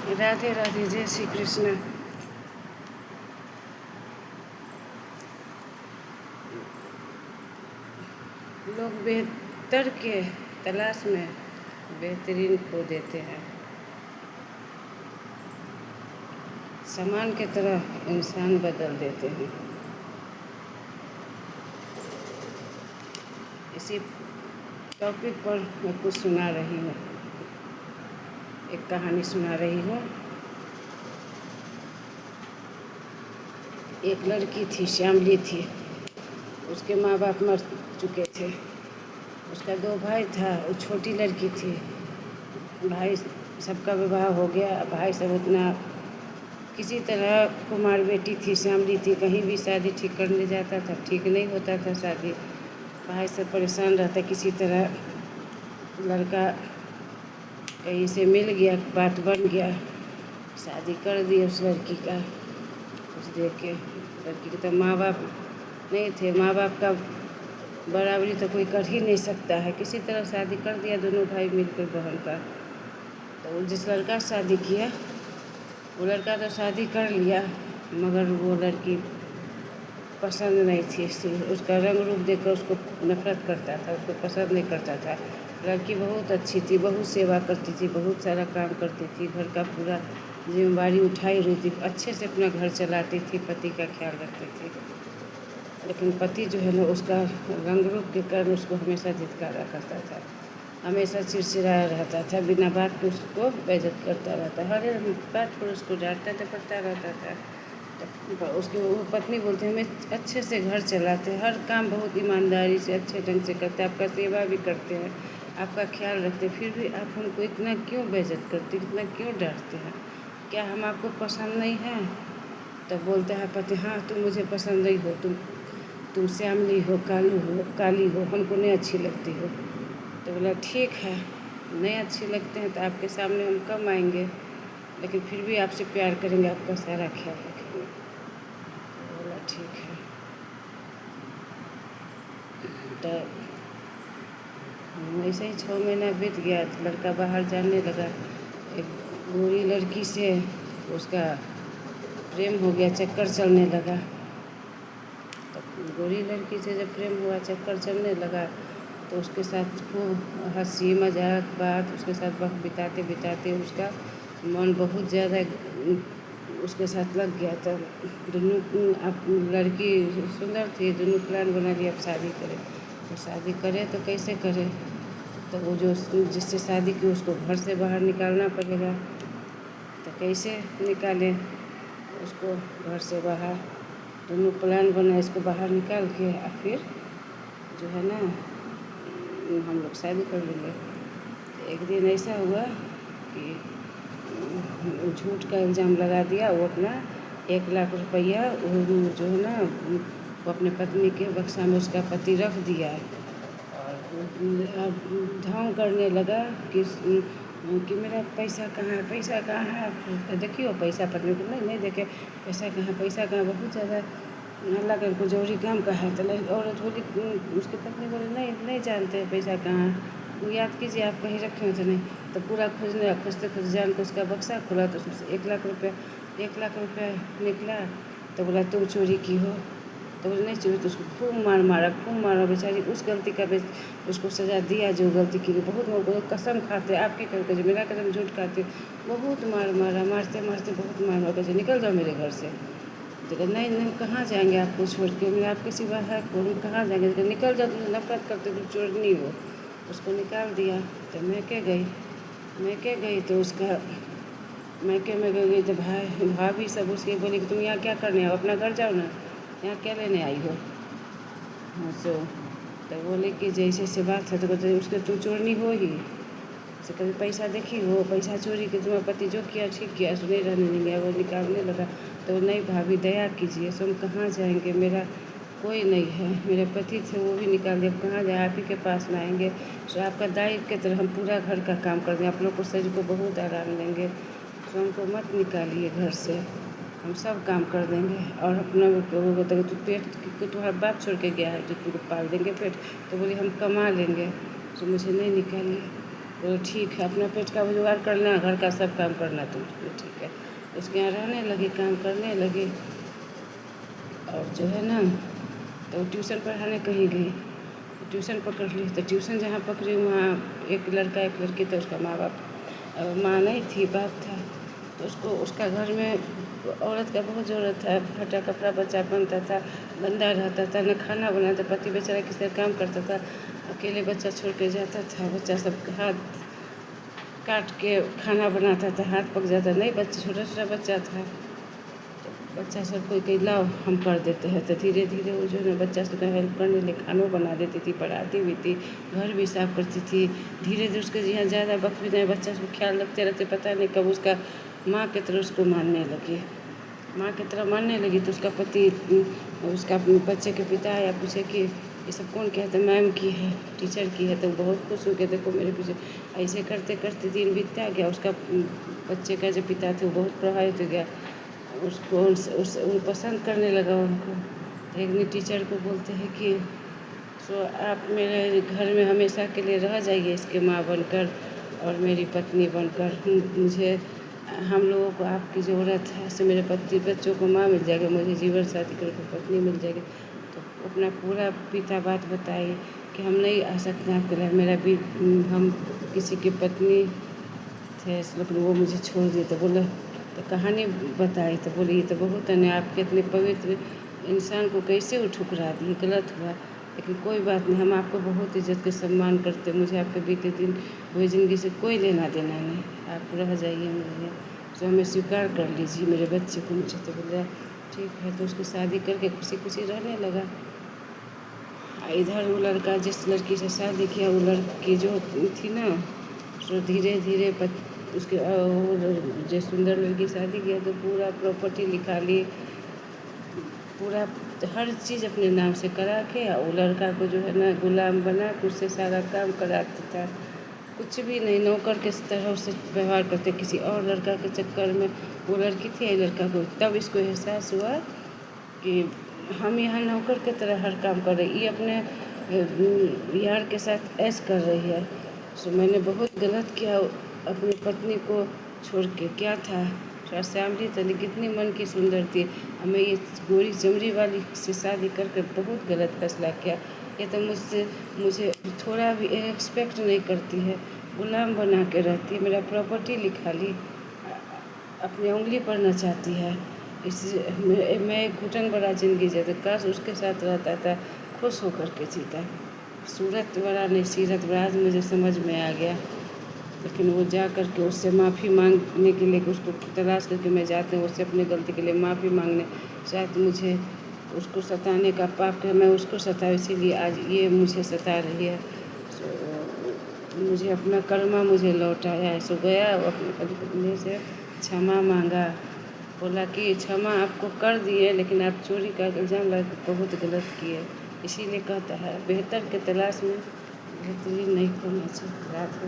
राधे राधे, जय श्री कृष्ण। लोग बेहतर के तलाश में बेहतरीन खो देते हैं। सामान की तरह इंसान बदल देते हैं। इसी टॉपिक पर मैं कुछ सुना रही हूँ, एक कहानी सुना रही हूँ। एक लड़की थी, श्यामली थी। उसके माँ बाप मर चुके थे। उसका 2 भाई था, वो छोटी लड़की थी। भाई सबका विवाह हो गया। भाई सब उतना किसी तरह कुमार बेटी थी, श्यामली थी। कहीं भी शादी ठीक करने जाता था, ठीक नहीं होता था शादी। भाई सब परेशान रहता, किसी तरह लड़का कहीं से मिल गया, बात बन गया, शादी कर दी उस लड़की का। कुछ देख के लड़की के तो माँ बाप नहीं थे। माँ बाप का बराबरी तो कोई कर ही नहीं सकता है। किसी तरह शादी कर दिया दोनों भाई मिलकर बहन का। तो जिस लड़का से शादी किया, वो लड़का तो शादी कर लिया, मगर वो लड़की पसंद नहीं थी। उसका रंग रूप देखकर उसको नफरत करता था, उसको पसंद नहीं करता था। लड़की बहुत अच्छी थी, बहुत सेवा करती थी, बहुत सारा काम करती थी, घर का पूरा जिम्मेवारी उठाई हुई थी, अच्छे से अपना घर चलाती थी, पति का ख्याल रखती थी। लेकिन पति जो है ना, उसका रंग रूप के कारण उसको हमेशा धिक्कारा करता था, हमेशा चिड़चिड़ाया रहता था, बिना बात के उसको बेइज्जत करता रहता, हर बात पर उसको डांटता डपटता रहता था। तो उसकी वो पत्नी बोलते हैं, हमें अच्छे से घर चलाते हैं, हर काम बहुत ईमानदारी से अच्छे ढंग से करते हैं, आपका सेवा भी करते हैं, आपका ख्याल रखते हैं, फिर भी आप हमको इतना क्यों बेइज्जत करते, इतना क्यों डांटते हैं? क्या हम आपको पसंद नहीं हैं? तब बोलता है पति, हाँ तुम मुझे पसंद नहीं हो, तुम श्यामली हो, काली हो, हमको नहीं अच्छी लगती हो। तो बोला ठीक है, नहीं अच्छी लगते हैं तो आपके सामने हम कम आएंगे, लेकिन फिर भी आपसे प्यार करेंगे, आपका सारा ख्याल रखेंगे। बोला ठीक है। तो ऐसे ही 6 महीना बीत गया तो लड़का बाहर जाने लगा। एक गोरी लड़की से उसका प्रेम हो गया, चक्कर चलने लगा। तो गोरी लड़की से जब प्रेम हुआ, चक्कर चलने लगा, तो उसके साथ खूब हंसी मजाक बात, उसके साथ वक्त बिताते बिताते उसका मन बहुत ज़्यादा उसके साथ लग गया। तो दोनों अब लड़की सुंदर थी, दोनों प्लान बना लिया अब शादी करें। तो शादी करे तो कैसे करे? तो वो जो जिससे शादी की उसको घर से बाहर निकालना पड़ेगा। तो कैसे निकालें उसको घर से बाहर? दोनों प्लान बना, इसको बाहर निकाल के और फिर जो है ना हम लोग शादी कर लेंगे। एक दिन ऐसा हुआ कि झूठ का इल्ज़ाम लगा दिया। वो अपना 1 लाख रुपया वो जो है ना वो अपने पत्नी के बक्सा में उसका पति रख दिया, और ढोंग करने लगा कि मेरा पैसा कहाँ है, पैसा कहाँ है, देखियो पैसा। पत्नी को नहीं देखे, पैसा कहाँ, पैसा कहाँ, बहुत ज़्यादा हल्ला कर को जरूरी काम का है। तो औरत बोली, उसकी पत्नी बोली नहीं जानते पैसा कहाँ है, याद कीजिए आप कहीं रखे हो तो नहीं। तो पूरा खोजने खोजते खोजते जान को उसका बक्सा खुला, तो उसमें से 1 लाख रुपया निकला। तो बोला तुम चोरी की हो? तो बोले नहीं चोरी। तो उसको खूब मारा बेचारी। उस गलती का उसको सज़ा दिया जो गलती की। बहुत कसम खाते, आपकी कसम, मेरा कसम, झूठ खाते, बहुत मारा, मारते बहुत मारा, कैसे निकल जाओ मेरे घर से। तो नहीं कहाँ जाएंगे आपको छोड़ के, मैं आपके सिवा है कौन, कहाँ जाएंगे? तो निकल जाओ, तुम नफरत करते, तुम चोरनी हो। उसको निकाल दिया। तो मैके गई तो उसका मैके में गई तो भाभी सब उसकी बोली कि तुम यहाँ क्या करने आओ, अपना घर जाओ ना, यहाँ क्या लेने आई हो? हाँ तो बोले कि जैसे से बात है तो कहते उसके तुम चोरनी हो ही। तो कभी पैसा देखी हो, पैसा चोरी के तुम्हारा पति जो किया ठीक किया, सुने रहने नहीं गया, वो निकालने लगा। तो नहीं भाभी दया कीजिए, सो हम कहाँ जाएंगे, मेरा कोई नहीं है, मेरे पति थे वो भी निकाल दिए, अब कहाँ जाए, आप ही के पास में आएंगे। तो आपका दायित्व की तरह हम पूरा घर का काम कर दें, आप लोग को शरीर को बहुत आराम देंगे, तो हमको मत निकालिए घर से, हम सब काम कर देंगे। और अपना वो बताइए, तो पेट को तुम्हारा बाप छोड़ के गया है जो तुमको पाल देंगे पेट? तो बोली हम कमा लेंगे, तो मुझे नहीं निकालिए। बोले ठीक है, अपना पेट का जुगाड़ करना, घर का सब काम करना तुम, ठीक है। उसके यहाँ रहने लगी, काम करने लगी। और जो है ना, तो ट्यूशन पढ़ाने कहीं गई, ट्यूशन पकड़ ली। तो ट्यूशन जहाँ पकड़ी वहाँ एक लड़का एक लड़की, तो उसका माँ बाप, माँ नहीं थी, बाप था। तो उसको उसका घर में औरत का बहुत ज़रूरत था, फटा कपड़ा बच्चा बनता था, गंदा रहता था, न खाना बनाता, पति बेचारा किसी काम करता था, अकेले बच्चा छोड़ के जाता था। बच्चा सब हाथ काट के खाना बनाता था, हाथ पक जाता, नहीं बच्चा छोटा छोटा बच्चा था। तो बच्चा सब कोई कही लाओ हम कर देते हैं। तो धीरे धीरे वो जो है बच्चा सबका हेल्प करने लगी, खानों बना देती थी, पढ़ाती भी थी, घर भी साफ करती थी। धीरे धीरे उसके यहाँ ज़्यादा वक्त भी नहीं, बच्चा सब ख्याल रखते रहते, पता नहीं कब उसका माँ की तरह उसको मानने लगी, माँ की तरह मानने लगी। तो उसका पति, उसका बच्चे के पिता या पूछे कि ये सब कौन किया? तो मैम की है, टीचर की है। तो बहुत खुश हो गए, देखो मेरे पीछे। ऐसे करते करते दिन बीतता गया। उसका बच्चे का जो पिता थे वो बहुत प्रभावित हो गया, उसको वो पसंद करने लगा उनको। एक दिन टीचर को बोलते हैं कि सो आप मेरे घर में हमेशा के लिए रह जाइए इसके माँ बनकर और मेरी पत्नी बनकर। मुझे, हम लोगों को आपकी ज़रूरत है। इससे मेरे पति बच्चों को माँ मिल जाएगी, मुझे जीवन साथी करके पत्नी मिल जाएगी। तो अपना पूरा पिता बात बताई कि हम नहीं आ सकते आपके लिए, मेरा भी, हम किसी की पत्नी थे, लेकिन वो मुझे छोड़ दिए। तो बोले, तो कहानी बताई। तो बोली ये तो बहुत अन्याय, आपके इतने पवित्र इंसान को कैसे वो ठुकरा दिए, गलत हुआ। लेकिन कोई बात नहीं, हम आपको बहुत इज्जत के सम्मान करते, मुझे आपके बीते दिन हुई ज़िंदगी से कोई लेना देना नहीं, आप रह जाइए मेरे, तो हमें स्वीकार कर लीजिए मेरे बच्चे को मुझे। तो बोला ठीक है। तो उसकी शादी करके खुशी खुशी रहने लगा। इधर वो लड़का जिस लड़की से शादी किया, वो लड़की जो थी ना, तो धीरे धीरे उसके जो सुंदर लड़की शादी किया तो पूरा प्रॉपर्टी लिखा ली, पूरा हर चीज़ अपने नाम से करा के, वो लड़का को जो है ना गुलाम बना के उससे सारा काम कराता था। कुछ भी नहीं, नौकर के तरह उससे व्यवहार करते। किसी और लड़का के चक्कर में वो लड़की थी, ये लड़का को, तब इसको एहसास हुआ कि हम यहाँ नौकर की तरह हर काम कर रहे, ये अपने यार के साथ ऐश कर रही है। सो मैंने बहुत गलत किया अपनी पत्नी को छोड़ के। क्या था, थोड़ा श्यामली था लेकिन कितनी मन की सुंदर थी। हमें ये गोरी चमड़ी वाली से शादी करके बहुत गलत फैसला किया। ये तो मुझे थोड़ा भी एक्सपेक्ट नहीं करती है, गुलाम बना के रहती है, मेरा प्रॉपर्टी लिखा ली, अपनी उंगली पर नचाती है। इससे मैं घुटन बड़ा ज़िंदगी जीता, काश उसके साथ रहता था, खुश होकर के जीता। सूरत बड़ा नहीं सीरत बड़ा, आज मुझे समझ में आ गया। लेकिन वो जा कर के उससे माफ़ी मांगने के लिए, उसको तलाश करके मैं जाती हूँ, उससे अपनी गलती के लिए माफ़ी मांगने, शायद मुझे उसको सताने का पाप है, मैं उसको सताऊँ, इसीलिए आज ये मुझे सता रही है। मुझे अपना कर्मा मुझे लौटाया है। सो गया वो अपने पति से क्षमा मांगा, बोला कि क्षमा आपको कर दिए, लेकिन आप चोरी का इल्ज़ाम लगा के बहुत गलत किए। इसीलिए कहता है बेहतर के तलाश में बेहतरीन नहीं करना चाहिए। रात